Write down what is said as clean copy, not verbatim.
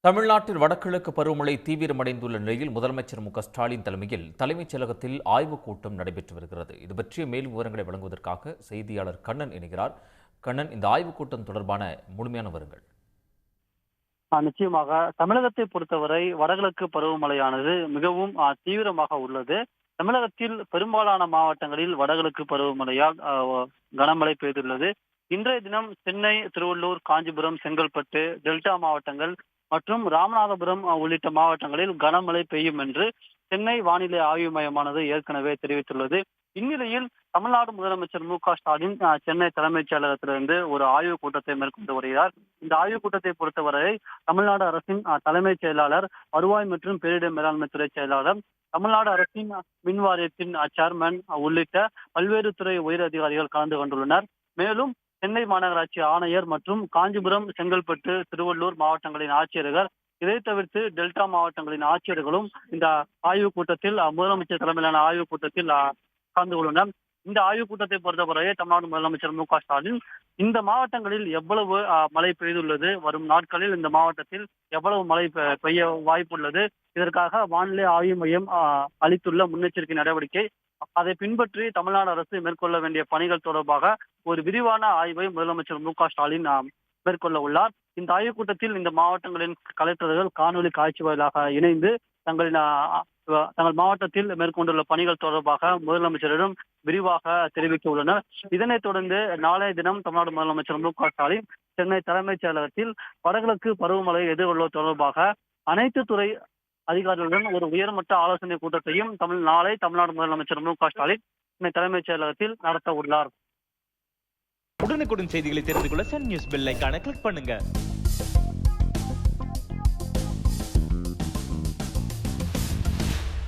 தமிழ்நாட்டில் வடகிழக்கு பருவமழை தீவிரமடைந்துள்ள நிலையில் முதலமைச்சர் ஸ்டாலின் தலைமையில் தலைமைச் செயலகத்தில் ஆய்வுக் கூட்டம் நடைபெற்று வருகிறது. இது பற்றிய மேலும் விவரங்களை வழங்குவதற்காக செய்தியாளர் கண்ணன் இணைகிறார். கண்ணன், இந்த ஆய்வுக் கூட்டம் தொடர்பான முழுமையான விவரங்கள். நிச்சயமாக தமிழகத்தை பொறுத்தவரை வடகிழக்கு பருவமழையானது மிகவும் தீவிரமாக உள்ளது. தமிழகத்தில் பெரும்பாலான மாவட்டங்களில் வடகிழக்கு பருவமழையால் கனமழை பெய்துள்ளது. இன்றைய தினம் சென்னை, திருவள்ளூர், காஞ்சிபுரம், செங்கல்பட்டு, டெல்டா மாவட்டங்கள் மற்றும் ராமநாதபுரம் உள்ளிட்ட மாவட்டங்களில் கனமழை பெய்யும் என்று சென்னை வானிலை ஆய்வு மையமானது ஏற்கனவே தெரிவித்துள்ளது. இந்நிலையில் தமிழ்நாடு முதலமைச்சர் ஸ்டாலின் சென்னை தலைமைச் செயலகத்திலிருந்து ஒரு ஆய்வுக் கூட்டத்தை மேற்கொண்டு வருகிறார். இந்த ஆய்வுக் கூட்டத்தை பொறுத்தவரை தமிழ்நாடு அரசின் தலைமைச் செயலாளர், வருவாய் மற்றும் பேரிடர் மேலாண்மை துறை செயலாளர், தமிழ்நாடு அரசின் மின் வாரியத்தின் சேர்மன் உள்ளிட்ட பல்வேறு துறை உயர் அதிகாரிகள் கலந்து கொண்டுள்ளனர். மேலும் சென்னை மாநகராட்சி ஆணையர் மற்றும் காஞ்சிபுரம், செங்கல்பட்டு, திருவள்ளூர் மாவட்டங்களின் ஆட்சியர்கள், இதை தவிர்த்து டெல்டா மாவட்டங்களின் ஆட்சியர்களும் இந்த ஆய்வுக் கூட்டத்தில் முதலமைச்சர் தலைமையிலான ஆய்வுக் கூட்டத்தில் கலந்து கொண்டுள்ளனர். இந்த ஆய்வுக் கூட்டத்தை பொறுத்தவரையே தமிழ்நாடு முதலமைச்சர் ஸ்டாலின் இந்த மாவட்டங்களில் எவ்வளவு மழை பெய்துள்ளது, வரும் நாட்களில் இந்த மாவட்டத்தில் எவ்வளவு மழை பெய்ய வாய்ப்புள்ளது, இதற்காக வானிலை ஆய்வு மையம் அளித்துள்ள முன்னெச்சரிக்கை நடவடிக்கை, அதை பின்பற்றி தமிழ்நாடு அரசு மேற்கொள்ள வேண்டிய பணிகள் தொடர்பாக ஒரு விரிவான ஆய்வை முதலமைச்சர் ஸ்டாலின் மேற்கொள்ள உள்ளார். இந்த ஆய்வுக் கூட்டத்தில் இந்த மாவட்டங்களின் கலெக்டர்கள் காணொலி காட்சி வாயிலாக இணைந்து தங்கள் மாவட்டத்தில் மேற்கொண்டுள்ள பணிகள் தொடர்பாக முதலமைச்சரிடம் விரிவாக தெரிவிக்க உள்ளனர். இதனைத் தொடர்ந்து நாளைய தினம் தமிழ்நாடு முதலமைச்சர் ஸ்டாலின் சென்னை தலைமைச் செயலகத்தில் வடகிழக்கு பருவமழை எதிர்கொள்வது தொடர்பாக அனைத்து துறை அதிகாரிகளுடன் ஒரு உயர்மட்ட ஆலோசனை கூட்டத்தையும் நாளை தமிழ்நாடு முதலமைச்சர் ஸ்டாலின் சென்னை தலைமைச் செயலகத்தில் நடத்த உள்ளார். உடனுக்குடன் செய்திகளை தெரிந்து கொள்ள சன் நியூஸ் பெல் ஐகானை கிளிக் பண்ணுங்க.